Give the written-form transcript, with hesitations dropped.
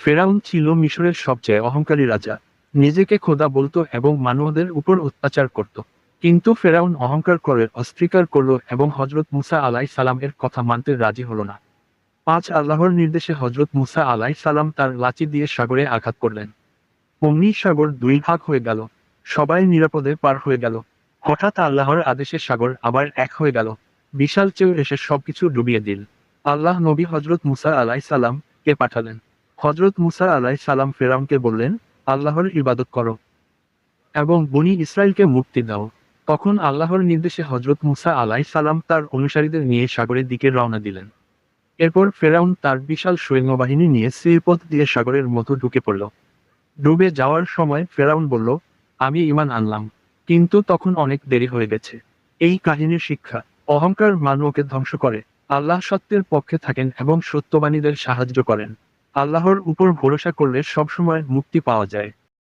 ফেরাউন ছিল মিশরের সবচেয়ে অহংকারী রাজা। নিজেকে খোদা বলতো এবং মানবদের উপর অত্যাচার করত। কিন্তু ফেরাউন অহংকার করে অস্বীকার করল এবং হজরত মুসা সালাম এর কথা মানতে রাজি হলো না। আল্লাহর নির্দেশে হজরত মুসা সালাম তার লাঠি দিয়ে সাগরে আঘাত করলেন। অমনি সাগর দুই ভাগ হয়ে গেল। সবাই নিরাপদে পার হয়ে গেল। হঠাৎ আল্লাহর আদেশে সাগর আবার এক হয়ে গেল। বিশাল চেউ এসে সবকিছু ডুবিয়ে দিল। আল্লাহ নবী হজরত মুসা সালাম কে পাঠালেন। হজরত মুসা সালাম ফেরাউনকে বললেন, আল্লাহর ইবাদত করো এবং বনি ইসরাইলকে মুক্তি দাও। তখন আল্লাহর নির্দেশে হজরত মুসা সালাম তার অনুসারীদের নিয়ে সাগরের দিকে রওনা দিলেন। এরপর ফেরাউন তার বিশাল সৈন্যবাহিনী নিয়ে সেই পথ দিয়ে সাগরের মতো ঢুকে পড়ল। ডুবে যাওয়ার সময় ফেরাউন বলল, আমি ঈমান আনলাম, কিন্তু তখন অনেক দেরি হয়ে গেছে। এই কাহিনীর শিক্ষা: অহংকার মানবকে ধ্বংস করে। আল্লাহ সত্যের পক্ষে থাকেন এবং সত্যবাদীদের সাহায্য করেন। আল্লাহর উপর ভরসা করলে সবসময় মুক্তি পাওয়া যায়।